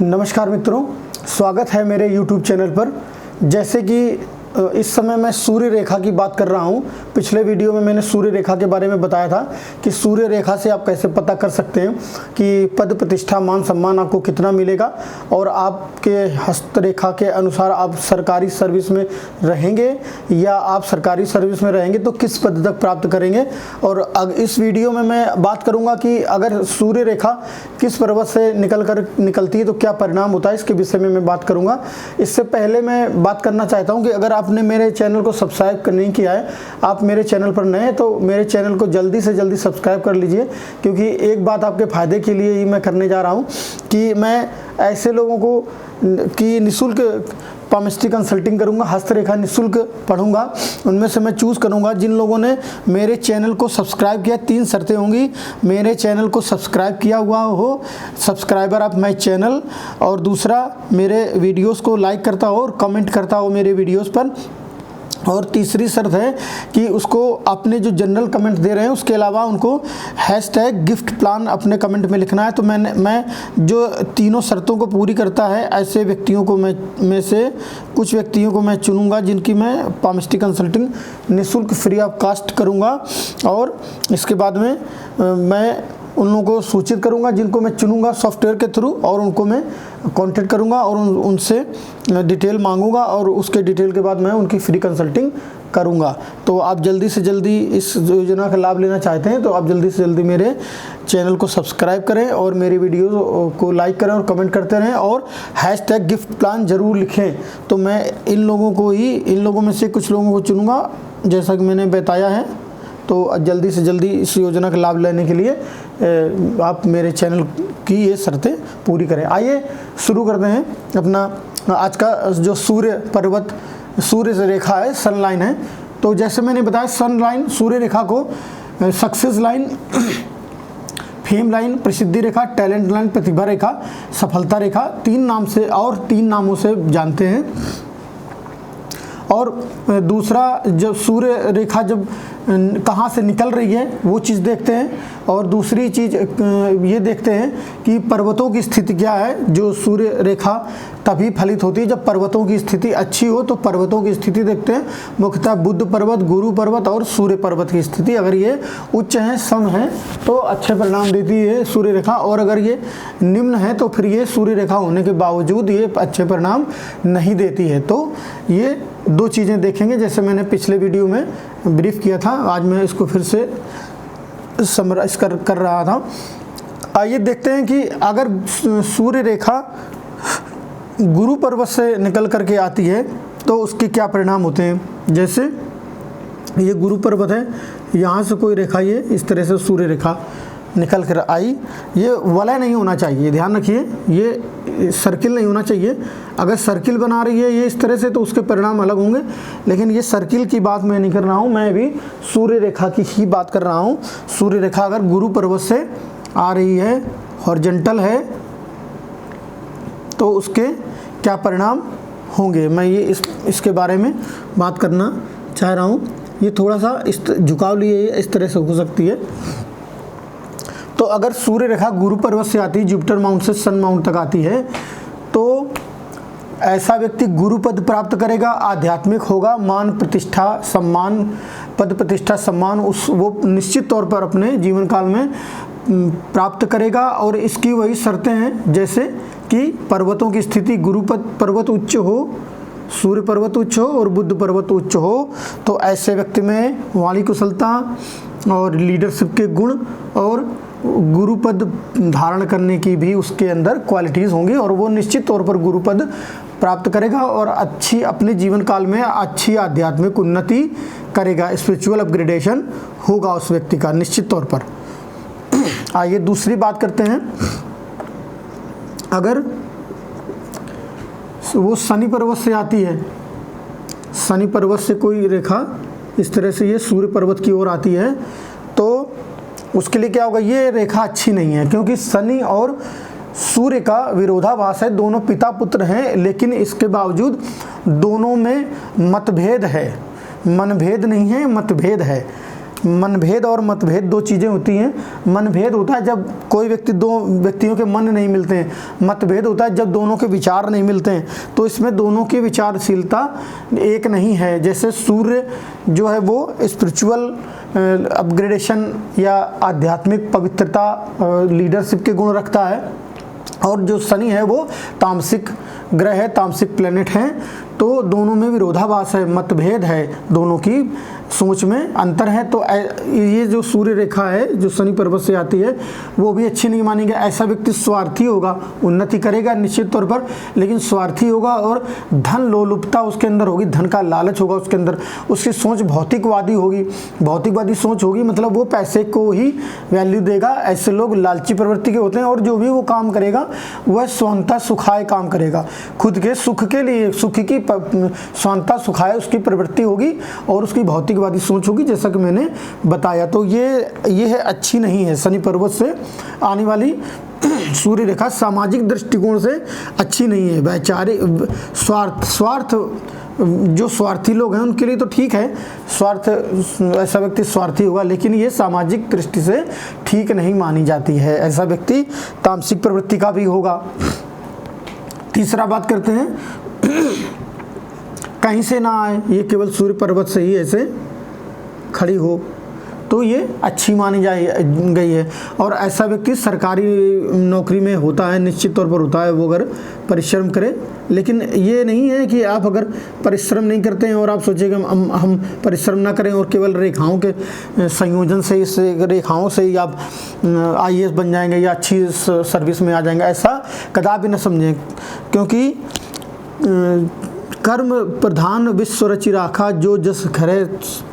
नमस्कार मित्रों, स्वागत है मेरे YouTube चैनल पर। जैसे कि इस समय मैं सूर्य रेखा की बात कर रहा हूँ। पिछले वीडियो में मैंने सूर्य रेखा के बारे में बताया था कि सूर्य रेखा से आप कैसे पता कर सकते हैं कि पद प्रतिष्ठा मान सम्मान आपको कितना मिलेगा और आपके हस्तरेखा के अनुसार आप सरकारी सर्विस में रहेंगे या आप सरकारी सर्विस में रहेंगे तो किस पद तक प्राप्त करेंगे। और इस वीडियो में मैं बात करूँगा कि अगर सूर्य रेखा किस पर्वत से निकलती है तो क्या परिणाम होता है, इसके विषय में मैं बात करूँगा। इससे पहले मैं बात करना चाहता हूँ कि अगर आपने मेरे चैनल को सब्सक्राइब नहीं किया है, आप मेरे चैनल पर नए हैं तो मेरे चैनल को जल्दी से जल्दी सब्सक्राइब कर लीजिए, क्योंकि एक बात आपके फ़ायदे के लिए ही मैं करने जा रहा हूँ कि मैं ऐसे लोगों को कि निःशुल्क पामिस्ट्री कंसल्टिंग करूंगा, हस्तरेखा निःशुल्क पढ़ूंगा। उनमें से मैं चूज़ करूंगा जिन लोगों ने मेरे चैनल को सब्सक्राइब किया। 3 शर्तें होंगी, मेरे चैनल को सब्सक्राइब किया हुआ हो, सब्सक्राइबर ऑफ माय चैनल, और दूसरा मेरे वीडियोस को लाइक करता हो और कमेंट करता हो मेरे वीडियोस पर, और तीसरी शर्त है कि उसको अपने जो जनरल कमेंट दे रहे हैं उसके अलावा उनको #गिफ्ट प्लान अपने कमेंट में लिखना है। तो मैं जो तीनों शर्तों को पूरी करता है ऐसे व्यक्तियों को में से कुछ व्यक्तियों को मैं चुनूंगा जिनकी मैं पामिस्ट्री कंसल्टिंग निःशुल्क फ्री ऑफ कास्ट करूंगा, और इसके बाद में मैं उन लोगों को सूचित करूंगा जिनको मैं चुनूंगा सॉफ्टवेयर के थ्रू, और उनको मैं कांटेक्ट करूंगा और उनसे डिटेल मांगूंगा और उसके डिटेल के बाद मैं उनकी फ्री कंसल्टिंग करूंगा। तो आप जल्दी से जल्दी इस योजना का लाभ लेना चाहते हैं तो आप जल्दी से जल्दी मेरे चैनल को सब्सक्राइब करें और मेरी वीडियो को लाइक करें और कमेंट करते रहें, और #गिफ्ट प्लान ज़रूर लिखें। तो मैं इन लोगों में से कुछ लोगों को चुनूँगा जैसा कि मैंने बताया है। तो जल्दी से जल्दी इस योजना का लाभ लेने के लिए आप मेरे चैनल की ये शर्तें पूरी करें। आइए शुरू करते हैं अपना आज का जो सूर्य से रेखा है, सन लाइन है। तो जैसे मैंने बताया सन लाइन सूर्य रेखा को सक्सेस लाइन, फेम लाइन, प्रसिद्धि रेखा, टैलेंट लाइन, प्रतिभा रेखा, सफलता रेखा 3 नामों से जानते हैं। और दूसरा जब सूर्य रेखा जब कहाँ से निकल रही है वो चीज़ देखते हैं, और दूसरी चीज़ ये देखते हैं कि पर्वतों की स्थिति क्या है। जो सूर्य रेखा तभी फलित होती है जब पर्वतों की स्थिति अच्छी हो, तो पर्वतों की स्थिति देखते हैं, मुख्यतः बुद्ध पर्वत, गुरु पर्वत और सूर्य पर्वत की स्थिति। अगर ये उच्च हैं, सम हैं, तो अच्छे परिणाम देती है सूर्य रेखा, और अगर ये निम्न है तो फिर ये सूर्य रेखा होने के बावजूद ये अच्छे परिणाम नहीं देती है। तो ये 2 चीज़ें देखेंगे जैसे मैंने पिछले वीडियो में ब्रीफ किया था, आज मैं इसको फिर से समराइज कर रहा था। आइए देखते हैं कि अगर सूर्य रेखा गुरु पर्वत से निकल करके आती है तो उसके क्या परिणाम होते हैं। जैसे ये गुरु पर्वत है, यहाँ से कोई रेखा ये इस तरह से सूर्य रेखा निकल कर आई, ये वलय नहीं होना चाहिए, ध्यान रखिए, ये सर्किल नहीं होना चाहिए। अगर सर्किल बना रही है ये इस तरह से तो उसके परिणाम अलग होंगे, लेकिन ये सर्किल की बात मैं नहीं कर रहा हूँ, मैं भी सूर्य रेखा की ही बात कर रहा हूँ। सूर्य रेखा अगर गुरु पर्वत से आ रही है, हॉरिजॉन्टल है, तो उसके क्या परिणाम होंगे, मैं ये इसके बारे में बात करना चाह रहा हूँ। ये थोड़ा सा इस झुकाव लिए इस तरह से हो सकती है। तो अगर सूर्य रेखा गुरु पर्वत से आती है, जुपिटर माउंट से सन माउंट तक आती है, तो ऐसा व्यक्ति गुरु पद प्राप्त करेगा, आध्यात्मिक होगा, मान प्रतिष्ठा सम्मान, पद प्रतिष्ठा सम्मान वो निश्चित तौर पर अपने जीवन काल में प्राप्त करेगा। और इसकी वही शर्तें हैं जैसे कि पर्वतों की स्थिति, गुरु पर्वत उच्च हो, सूर्य पर्वत उच्च हो और बुद्ध पर्वत उच्च हो, तो ऐसे व्यक्ति में वाणी कुशलता और लीडरशिप के गुण और गुरु पद धारण करने की भी उसके अंदर क्वालिटीज़ होंगी, और वो निश्चित तौर पर गुरु पद प्राप्त करेगा और अच्छी अपने जीवन काल में अच्छी आध्यात्मिक उन्नति करेगा, स्पिरिचुअल अपग्रेडेशन होगा उस व्यक्ति का निश्चित तौर पर। आइए दूसरी बात करते हैं। अगर वो शनि पर्वत से आती है, शनि पर्वत से कोई रेखा इस तरह से ये सूर्य पर्वत की ओर आती है, तो उसके लिए क्या होगा, ये रेखा अच्छी नहीं है, क्योंकि शनि और सूर्य का विरोधाभास है, दोनों पिता पुत्र हैं, लेकिन इसके बावजूद दोनों में मतभेद है, मनभेद नहीं है, मतभेद है। मनभेद और मतभेद दो चीज़ें होती हैं। मनभेद होता है जब कोई व्यक्ति, दो व्यक्तियों के मन नहीं मिलते हैं। मतभेद होता है जब दोनों के विचार नहीं मिलते हैं। तो इसमें दोनों की विचारशीलता एक नहीं है। जैसे सूर्य जो है वो स्पिरिचुअल अपग्रेडेशन या आध्यात्मिक पवित्रता, लीडरशिप के गुण रखता है, और जो शनि है वो तामसिक ग्रह है, तामसिक प्लेनेट हैं। तो दोनों में विरोधाभास है, मतभेद है, दोनों की सोच में अंतर है। तो ये जो सूर्य रेखा है जो शनि पर्वत से आती है वो भी अच्छी नहीं मानी गई। ऐसा व्यक्ति स्वार्थी होगा, उन्नति करेगा निश्चित तौर पर, लेकिन स्वार्थी होगा और धन लोलुपता उसके अंदर होगी, धन का लालच होगा उसके अंदर। उसकी सोच भौतिकवादी होगी, भौतिकवादी सोच होगी, मतलब वो पैसे को ही वैल्यू देगा। ऐसे लोग लालची प्रवृत्ति के होते हैं, और जो भी वो काम करेगा वह स्वंता सुखाय काम करेगा, खुद के सुख के लिए, सुख की स्वंता सुखाय उसकी प्रवृत्ति होगी और उसकी भौतिकवादी सोच होगी, जैसा कि मैंने बताया। तो ये है अच्छी नहीं है। शनि पर्वत से आने वाली सूर्य रेखा सामाजिक दृष्टिकोण से अच्छी नहीं है। वैचारिक स्वार्थ जो स्वार्थी लोग हैं उनके लिए तो ठीक है, स्वार्थ, ऐसा व्यक्ति स्वार्थी होगा, लेकिन ये सामाजिक दृष्टि से ठीक नहीं मानी जाती है। ऐसा व्यक्ति तामसिक प्रवृत्ति का भी होगा। तीसरा बात करते हैं, कहीं से ना आए, ये केवल सूर्य पर्वत से ही ऐसे खड़ी हो तो ये अच्छी मानी गई है। और ऐसा व्यक्ति सरकारी नौकरी में होता है, निश्चित तौर पर होता है, वो अगर परिश्रम करे। लेकिन ये नहीं है कि आप अगर परिश्रम नहीं करते हैं और आप सोचेंगे हम परिश्रम ना करें और केवल रेखाओं के संयोजन से, इस रेखाओं से ही आप IAS बन जाएंगे या अच्छी सर्विस में आ जाएंगे, ऐसा कदापि न समझें। क्योंकि कर्म प्रधान विश्व रचि राखा, जो जस खरे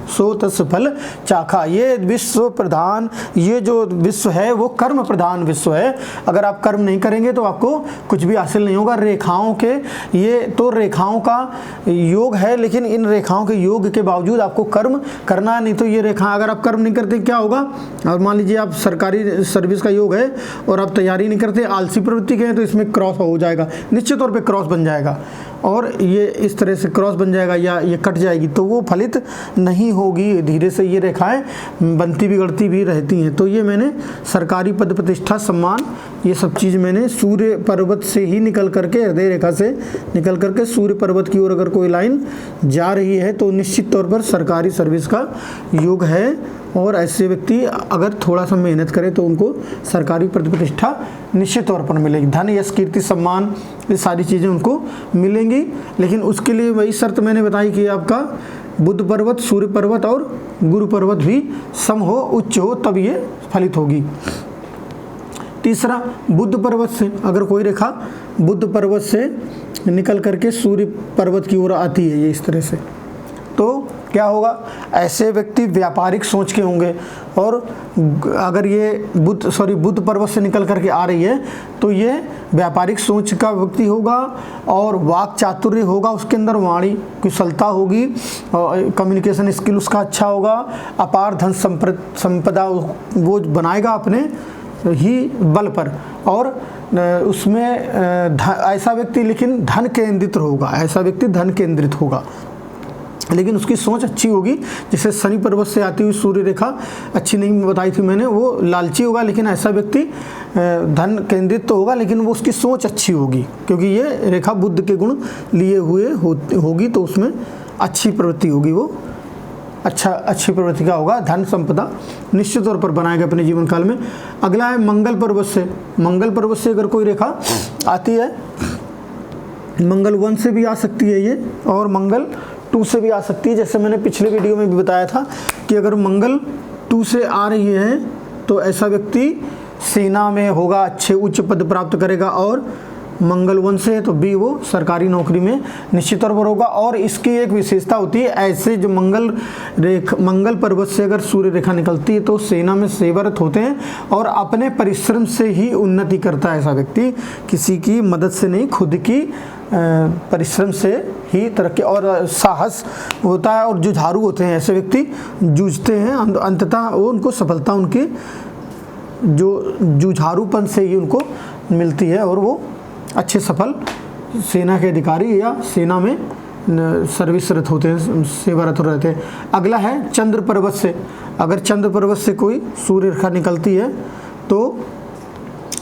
सो तस फल चाखा। ये विश्व प्रधान, ये जो विश्व है वो कर्म प्रधान विश्व है। अगर आप कर्म नहीं करेंगे तो आपको कुछ भी हासिल नहीं होगा। रेखाओं के, ये तो रेखाओं का योग है, लेकिन इन रेखाओं के योग के बावजूद आपको कर्म करना है। नहीं तो ये रेखा, अगर आप कर्म नहीं करते क्या होगा? और मान लीजिए आप सरकारी सर्विस का योग है और आप तैयारी नहीं करते, आलसी प्रवृत्ति के हैं, तो इसमें क्रॉस हो जाएगा, निश्चित तौर पर क्रॉस बन जाएगा। और ये इस तरह से क्रॉस बन जाएगा या ये कट जाएगी, तो वो फलित नहीं होगी। धीरे से ये रेखाएं बनती बिगड़ती भी रहती हैं। तो ये मैंने सरकारी पद प्रतिष्ठा सम्मान, ये सब चीज़ मैंने सूर्य पर्वत से ही निकल करके, हृदय रेखा से निकल करके सूर्य पर्वत की ओर अगर कोई लाइन जा रही है तो निश्चित तौर पर सरकारी सर्विस का योग है। और ऐसे व्यक्ति अगर थोड़ा सा मेहनत करे तो उनको सरकारी पद प्रतिष्ठा निश्चित तौर पर मिलेगी। धन, यश, कीर्ति, सम्मान, ये सारी चीज़ें उनको मिलेंगी। लेकिन उसके लिए वही शर्त मैंने बताई कि आपका बुध पर्वत, सूर्य पर्वत और गुरु पर्वत भी सम हो, उच्च हो, तब ये फलित होगी। तीसरा, बुध पर्वत से अगर कोई रेखा बुध पर्वत से निकल करके सूर्य पर्वत की ओर आती है, ये इस तरह से, तो क्या होगा? ऐसे व्यक्ति व्यापारिक सोच के होंगे। और अगर ये बुध पर्वत से निकल करके आ रही है तो ये व्यापारिक सोच का व्यक्ति होगा और वाक चातुर्य होगा उसके अंदर, वाणी कुशलता होगी, कम्युनिकेशन स्किल उसका अच्छा होगा, अपार धन संपदा वो बनाएगा अपने ही बल पर। और उसमें ऐसा व्यक्ति लेकिन धन केंद्रित होगा, ऐसा व्यक्ति धन केंद्रित होगा, लेकिन उसकी सोच अच्छी होगी। जैसे शनि पर्वत से आती हुई सूर्य रेखा अच्छी नहीं बताई थी मैंने, वो लालची होगा, लेकिन ऐसा व्यक्ति धन केंद्रित तो होगा, लेकिन वो उसकी सोच अच्छी होगी, क्योंकि ये रेखा बुद्ध के गुण लिए हुए होगी, तो उसमें अच्छी प्रवृत्ति होगी, वो अच्छी प्रवृत्ति का होगा, धन संपदा निश्चित तौर पर बनाएगा अपने जीवन काल में। अगला है मंगल पर्वत से। मंगल पर्वत से अगर कोई रेखा आती है, मंगल 1 से भी आ सकती है ये, और मंगल 2 से भी आ सकती है। जैसे मैंने पिछले वीडियो में भी बताया था कि अगर मंगल 2 से आ रही है तो ऐसा व्यक्ति सेना में होगा, अच्छे उच्च पद प्राप्त करेगा। और मंगल 1 से है तो भी वो सरकारी नौकरी में निश्चित तौर पर होगा। और इसकी एक विशेषता होती है, ऐसे जो मंगल पर्वत से अगर सूर्य रेखा निकलती है तो सेना में सेवारत होते हैं और अपने परिश्रम से ही उन्नति करता है ऐसा व्यक्ति, किसी की मदद से नहीं, खुद की परिश्रम से ही तरक्की और साहस होता है। और जुझारू होते हैं ऐसे व्यक्ति, जूझते हैं, अंततः वो उनको सफलता उनकी जो जुझारूपन से ही उनको मिलती है और वो अच्छे सफल सेना के अधिकारी या सेना में सर्विसरत होते हैं, सेवारत रहते हैं। अगला है चंद्र पर्वत से। अगर चंद्र पर्वत से कोई सूर्य रेखा निकलती है तो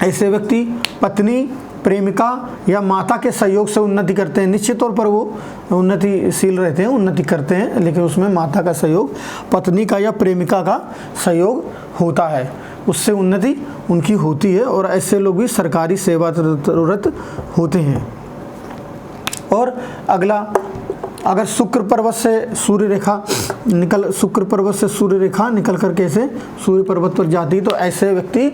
ऐसे व्यक्ति पत्नी, प्रेमिका या माता के सहयोग से उन्नति करते हैं। निश्चित तौर पर वो उन्नतिशील रहते हैं, उन्नति करते हैं, लेकिन उसमें माता का सहयोग, पत्नी का या प्रेमिका का सहयोग होता है, उससे उन्नति उनकी होती है। और ऐसे लोग भी सरकारी सेवारत होते हैं। और अगला, अगर शुक्र पर्वत से सूर्य रेखा निकल करके ऐसे सूर्य पर्वत पर जाती है तो ऐसे व्यक्ति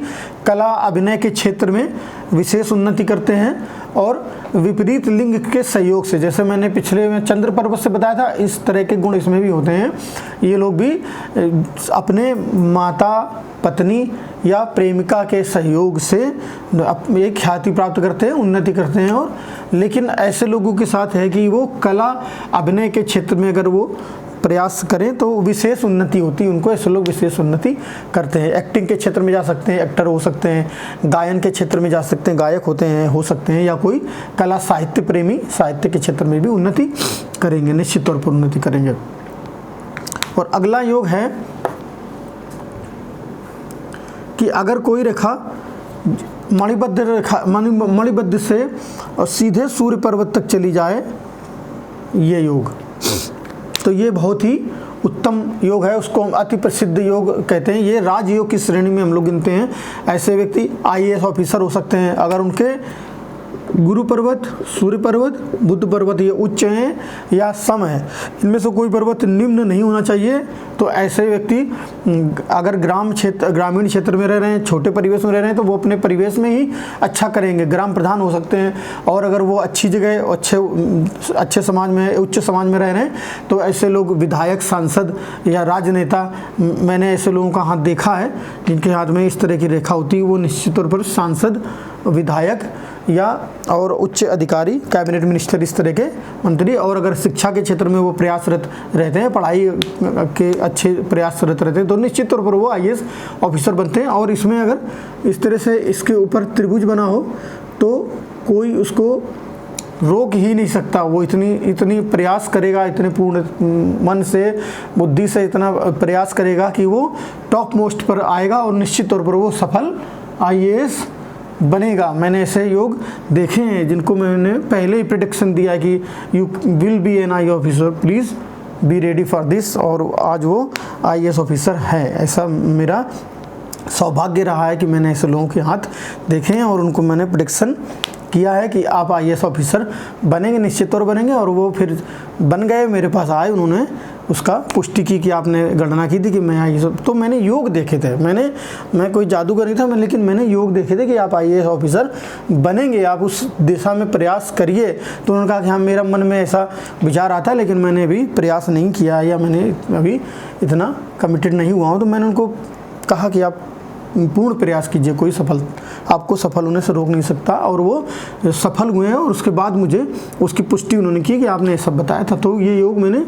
कला अभिनय के क्षेत्र में विशेष उन्नति करते हैं। और विपरीत लिंग के सहयोग से, जैसे मैंने पिछले में चंद्र पर्वत से बताया था, इस तरह के गुण इसमें भी होते हैं। ये लोग भी अपने माता, पत्नी या प्रेमिका के सहयोग से एक ख्याति प्राप्त करते हैं, उन्नति करते हैं। और लेकिन ऐसे लोगों के साथ है कि वो कला अभिनय के क्षेत्र में अगर वो प्रयास करें तो विशेष उन्नति होती है उनको। ऐसे लोग विशेष उन्नति करते हैं। एक्टिंग के क्षेत्र में जा सकते हैं, एक्टर हो सकते हैं, गायन के क्षेत्र में जा सकते हैं, गायक हो सकते हैं, या कोई कला साहित्य प्रेमी साहित्य के क्षेत्र में भी उन्नति करेंगे, निश्चित तौर पर उन्नति करेंगे। और अगला योग है कि अगर कोई रेखा मणिबद्ध से और सीधे सूर्य पर्वत तक चली जाए, ये योग, तो ये बहुत ही उत्तम योग है, उसको हम अति प्रसिद्ध योग कहते हैं। ये राजयोग की श्रेणी में हम लोग गिनते हैं। ऐसे व्यक्ति IAS ऑफिसर हो सकते हैं अगर उनके गुरु पर्वत, सूर्य पर्वत, बुध पर्वत ये उच्च हैं या सम है, इनमें से कोई पर्वत निम्न नहीं होना चाहिए। तो ऐसे व्यक्ति अगर ग्रामीण क्षेत्र में रह रहे हैं, छोटे परिवेश में रह रहे हैं, तो वो अपने परिवेश में ही अच्छा करेंगे, ग्राम प्रधान हो सकते हैं। और अगर वो अच्छी जगह, अच्छे समाज में, उच्च समाज में रह रहे हैं, तो ऐसे लोग विधायक, सांसद या राजनेता, मैंने ऐसे लोगों का हाथ देखा है जिनके हाथ में इस तरह की रेखा होती है, वो निश्चित तौर पर सांसद, विधायक या और उच्च अधिकारी, कैबिनेट मिनिस्टर, इस तरह के मंत्री। और अगर शिक्षा के क्षेत्र में वो प्रयासरत रहते हैं, पढ़ाई के अच्छे प्रयासरत रहते हैं, तो निश्चित तौर पर वो IAS ऑफिसर बनते हैं। और इसमें अगर इस तरह से इसके ऊपर त्रिभुज बना हो तो कोई उसको रोक ही नहीं सकता। वो इतनी प्रयास करेगा, इतने पूर्ण मन से, बुद्धि से इतना प्रयास करेगा कि वो टॉप मोस्ट पर आएगा और निश्चित तौर पर वो सफल IAS बनेगा। मैंने ऐसे योग देखे हैं जिनको मैंने पहले ही प्रेडिक्शन दिया है कि you will be an I officer, please be ready for this, और आज वो IAS ऑफिसर है। ऐसा मेरा सौभाग्य रहा है कि मैंने ऐसे लोगों के हाथ देखे हैं और उनको मैंने प्रेडिक्शन किया है कि आप IAS ऑफिसर बनेंगे, निश्चित तौर बनेंगे। और वो फिर बन गए, मेरे पास आए, उन्होंने उसका पुष्टि की कि आपने गणना की थी कि मैं IAS, तो मैंने योग देखे थे। मैं कोई जादूगर नहीं था, लेकिन मैंने योग देखे थे कि आप IAS ऑफिसर बनेंगे, आप उस दिशा में प्रयास करिए। तो उन्होंने कहा कि हाँ, मेरा मन में ऐसा विचार आता है, लेकिन मैंने अभी प्रयास नहीं किया या मैंने अभी इतना कमिटेड नहीं हुआ हूँ। तो मैंने उनको कहा कि आप पूर्ण प्रयास कीजिए, कोई आपको सफल होने से रोक नहीं सकता। और वो सफल हुए हैं और उसके बाद मुझे उसकी पुष्टि उन्होंने की कि आपने ये सब बताया था। तो ये योग मैंने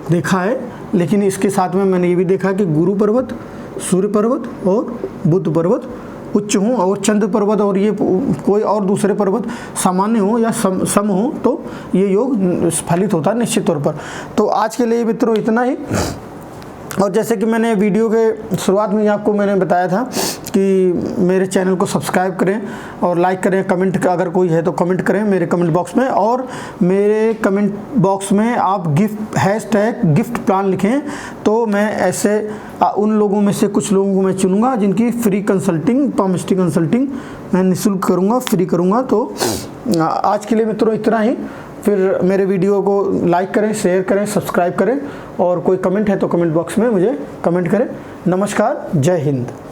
देखा है। लेकिन इसके साथ में मैंने ये भी देखा कि गुरु पर्वत, सूर्य पर्वत और बुध पर्वत उच्च हों और चंद्र पर्वत और ये कोई और दूसरे पर्वत सामान्य हो या सम हो, तो ये योग फलित होता है निश्चित तौर पर। तो आज के लिए मित्रों इतना ही। और जैसे कि मैंने वीडियो के शुरुआत में आपको मैंने बताया था कि मेरे चैनल को सब्सक्राइब करें और लाइक करें, कमेंट अगर कोई है तो कमेंट करें मेरे कमेंट बॉक्स में। और मेरे कमेंट बॉक्स में आप गिफ्ट प्लान लिखें, तो मैं ऐसे उन लोगों में से कुछ लोगों को मैं चुनूँगा जिनकी फ्री कंसल्टिंग, पामिस्ट्री कंसल्टिंग मैं निःशुल्क करूँगा, फ्री करूँगा। तो आज के लिए मित्रों इतना ही। फिर मेरे वीडियो को लाइक करें, शेयर करें, सब्सक्राइब करें और कोई कमेंट है तो कमेंट बॉक्स में मुझे कमेंट करें। नमस्कार, जय हिंद।